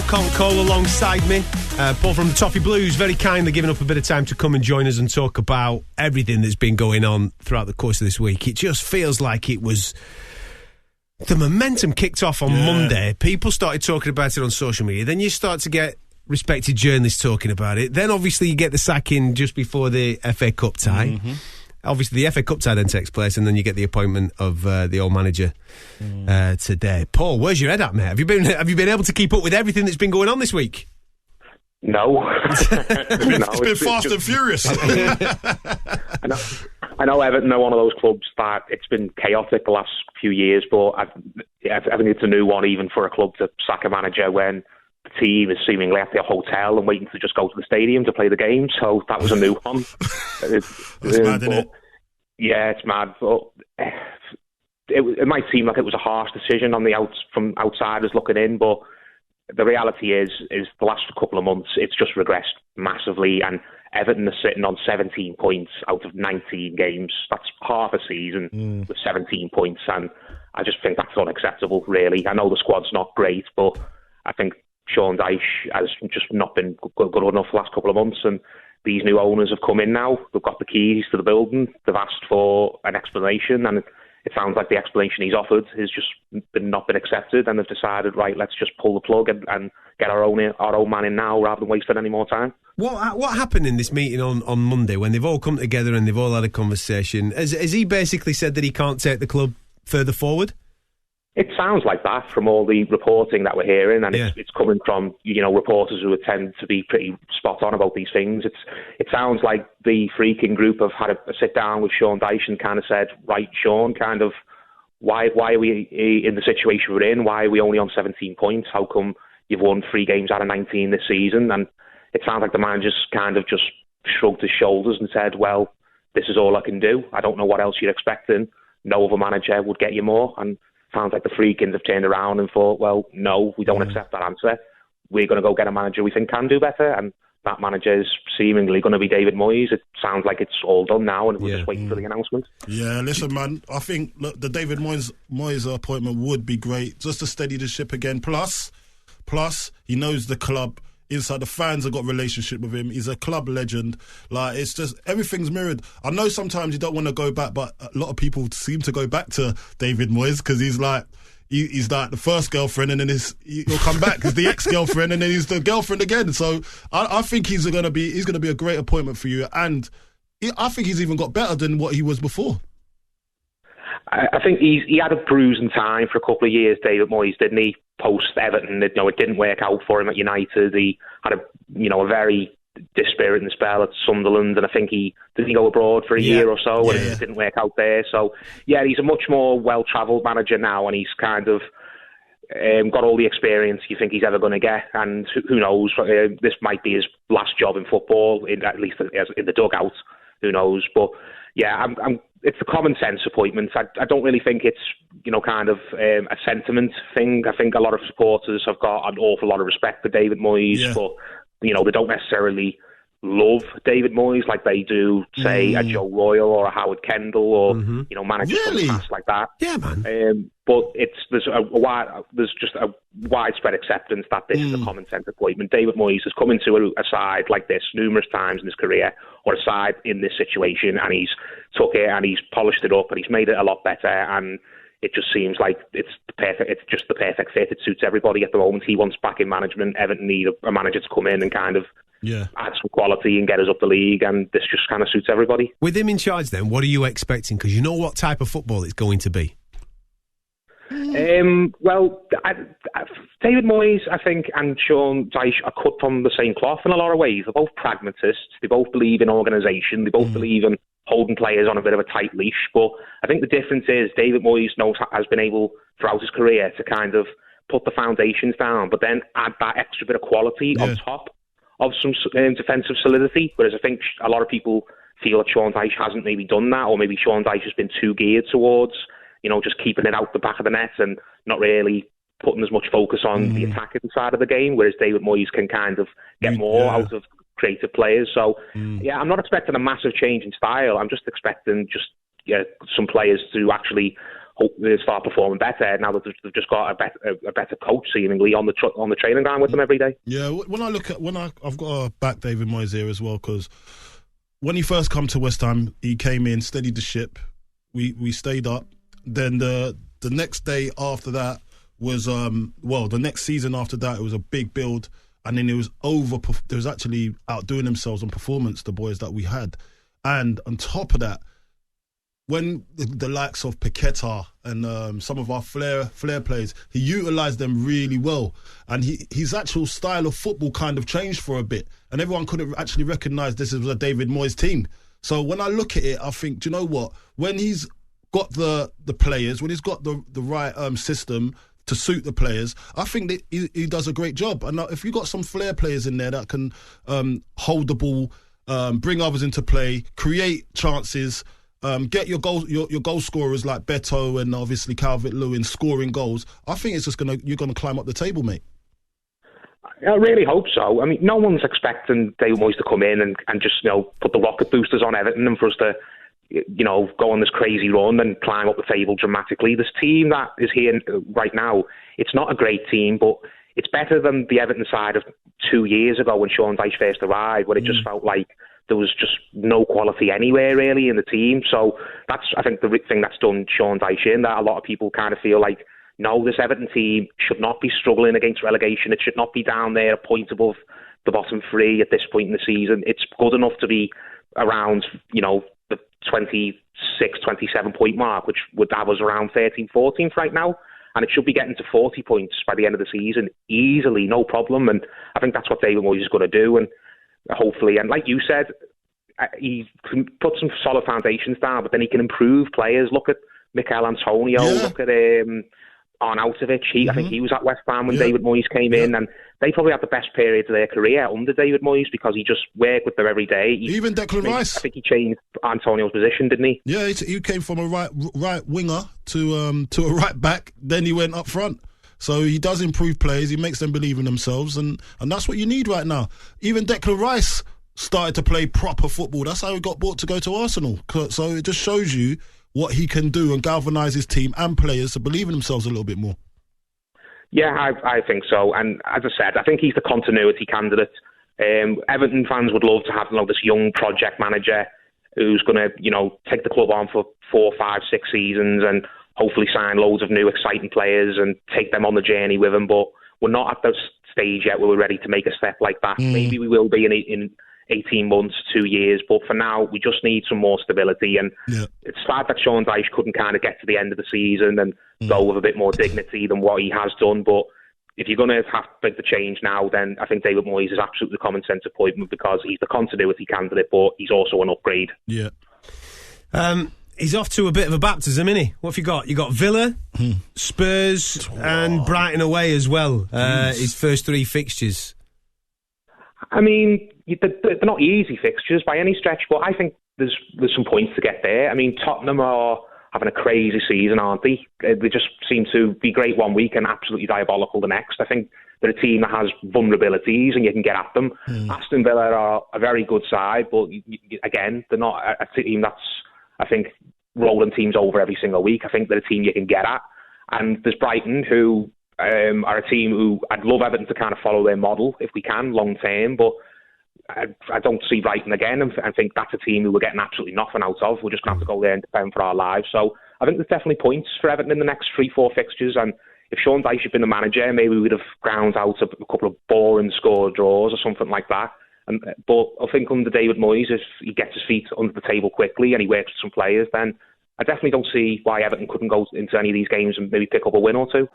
Cole alongside me. Paul from the Toffee Blues, very kindly giving up a bit of time to come and join us and talk about everything that's been going on throughout the course of this week. It just feels like it was... The momentum kicked off on Monday. People started talking about it on social media. Then you start to get respected journalists talking about it. Then obviously you get the sacking just before the FA Cup tie. Mm-hmm. Obviously the FA Cup tie then takes place, and then you get the appointment of the old manager today. Paul, where's your head at, mate? Have you been able to keep up with everything that's been going on this week? No. It's been fast and furious. I know Everton are one of those clubs that it's been chaotic the last few years, but I think it's a new one even for a club to sack a manager when the team is seemingly at their hotel and waiting to just go to the stadium to play the game. So that was a new one. It's mad, isn't it? Yeah, it's mad. But it might seem like it was a harsh decision from outsiders looking in, but the reality is the last couple of months it's just regressed massively, and Everton are sitting on 17 points out of 19 games. That's half a season with 17 points, and I just think that's unacceptable, really. I know the squad's not great, but I think Sean Dyche has just not been good enough the last couple of months, and these new owners have come in now. They've got the keys to the building. They've asked for an explanation, and it sounds like the explanation he's offered has just not been accepted, and they've decided, right, let's just pull the plug and get our own man in now rather than wasting any more time. What happened in this meeting on Monday when they've all come together and they've all had a conversation? Has he basically said that he can't take the club further forward? It sounds like that from all the reporting that we're hearing, and it's coming from reporters who tend to be pretty spot on about these things. It sounds like the freaking group have had a sit down with Sean Dyche and kind of said, right, Sean, kind of why are we in the situation we're in? Why are we only on 17 points? How come you've won 3 games out of 19 this season? And it sounds like the manager's kind of just shrugged his shoulders and said, well, this is all I can do. I don't know what else you're expecting. No other manager would get you more. And sounds like the Freakins have turned around and thought, well, no, we don't accept that answer. We're going to go get a manager we think can do better, and that manager is seemingly going to be David Moyes. It sounds like it's all done now, and we're just waiting for the announcement. Yeah, listen, man, I think the David Moyes appointment would be great, just to steady the ship again. Plus, he knows the club inside. The fans have got a relationship with him. He's a club legend. Like, it's just, everything's mirrored. I know sometimes you don't want to go back, but a lot of people seem to go back to David Moyes because he's like the first girlfriend, and then he'll come back as the ex-girlfriend, and then he's the girlfriend again. So I think he's going to be a great appointment for you, and I think he's even got better than what he was before. I think he had a bruising time for a couple of years, David Moyes, didn't he? Post Everton, it didn't work out for him at United. He had a very dispiriting spell at Sunderland, and I think he go abroad for a year or so, and it didn't work out there. So he's a much more well-travelled manager now, and he's kind of got all the experience you think he's ever going to get. And who knows? This might be his last job in football, at least in the dugout. Who knows? But it's a common sense appointment. I don't really think it's a sentiment thing. I think a lot of supporters have got an awful lot of respect for David Moyes, but they don't necessarily love David Moyes like they do, say, a Joe Royle or a Howard Kendall or managers from the past like that. Yeah, man. But there's just a widespread acceptance that this is a common sense appointment. David Moyes has come into a side like this numerous times in his career, or a side in this situation, and he's took it and he's polished it up and he's made it a lot better. And it just seems like it's just the perfect fit. It suits everybody at the moment. He wants back in management. Everton need a manager to come in and kind of add some quality and get us up the league, and this just kind of suits everybody. With him in charge then, what are you expecting? Because you know what type of football it's going to be. David Moyes, I think, and Sean Dyche are cut from the same cloth in a lot of ways. They're both pragmatists. They both believe in organisation. They both believe in holding players on a bit of a tight leash. But I think the difference is David Moyes has been able throughout his career to kind of put the foundations down, but then add that extra bit of quality on top of some defensive solidity. Whereas I think a lot of people feel that Sean Dyche hasn't maybe done that, or maybe Sean Dyche has been too geared towards just keeping it out the back of the net and not really putting as much focus on the attacking side of the game, whereas David Moyes can kind of get more out of creative players. So, I'm not expecting a massive change in style. I'm just expecting some players to actually hopefully start performing better now that they've just got a better coach seemingly on the training ground with them every day. Yeah, when I look at I've got to back David Moyes here as well, because when he first come to West Ham, he came in, steadied the ship. We stayed up. Then the next day after that was the next season after that, it was a big build, and then it was There was actually outdoing themselves on performance, the boys that we had, and on top of that, when the likes of Paqueta and some of our flair players, he utilised them really well. And his actual style of football kind of changed for a bit. And everyone couldn't actually recognise this was a David Moyes team. So when I look at it, I think, do you know what? When he's got the players, when he's got the right system to suit the players, I think that he does a great job. And if you've got some flair players in there that can hold the ball, bring others into play, create chances, get your goal scorers like Beto and obviously Calvert-Lewin scoring goals, I think it's just you're gonna climb up the table, mate. I really hope so. I mean, no one's expecting David Moyes to come in and just put the rocket boosters on Everton and for us to go on this crazy run and climb up the table dramatically. This team that is here right now, it's not a great team, but it's better than the Everton side of 2 years ago when Sean Dyche first arrived, when it just felt like there was just no quality anywhere really in the team. So that's, I think, the thing that's done Sean Dyche in, that a lot of people kind of feel like, no, this Everton team should not be struggling against relegation. It should not be down there a point above the bottom three at this point in the season. It's good enough to be around, the 26, 27 point mark, which would have us around 13th, 14th right now. And it should be getting to 40 points by the end of the season easily, no problem. And I think that's what David Moyes is going to do. And hopefully, and like you said, he can put some solid foundations down, but then he can improve players. Look at Mikel Antonio, look at Arnautovic. I think he was at West Ham when David Moyes came in, and they probably had the best period of their career under David Moyes because he just worked with them every day. Even Declan Rice. I think he changed Antonio's position, didn't he? Yeah, he came from a right winger to a right back, then he went up front. So he does improve players, he makes them believe in themselves, and that's what you need right now. Even Declan Rice started to play proper football. That's how he got bought to go to Arsenal. So it just shows you what he can do and galvanise his team and players to believe in themselves a little bit more. Yeah, I think so. And as I said, I think he's the continuity candidate. Everton fans would love to have this young project manager who's going to, take the club on for 4, 5, 6 seasons and hopefully sign loads of new exciting players and take them on the journey with him. But we're not at the stage yet where we're ready to make a step like that. Maybe we will be in 18 months, 2 years, but for now we just need some more stability. And it's sad that Sean Dyche couldn't kind of get to the end of the season and go with a bit more dignity than what he has done. But if you're going to have to make the change now, then I think David Moyes is absolutely the common sense appointment because he's the continuity candidate, but he's also an upgrade. Yeah. He's off to a bit of a baptism, isn't he? What have you got? You got Villa, Spurs, and Brighton away as well. His first 3 fixtures. I mean, they're not easy fixtures by any stretch, but I think there's some points to get there. I mean, Tottenham are having a crazy season, aren't they? They just seem to be great one week and absolutely diabolical the next. I think they're a team that has vulnerabilities and you can get at them. Aston Villa are a very good side, but again, they're not a team that's, I think, rolling teams over every single week. I think they're a team you can get at. And there's Brighton, who are a team who I'd love Everton to kind of follow their model if we can long term, but I don't see Brighton again and think that's a team who we're getting absolutely nothing out of. We're just going to have to go there and defend for our lives. So I think there's definitely points for Everton in the next 3-4 fixtures, and if Sean Dyche had been the manager, maybe we would have ground out a couple of boring score draws or something like that. But I think under David Moyes, if he gets his feet under the table quickly and he works with some players, then I definitely don't see why Everton couldn't go into any of these games and maybe pick up a win or two.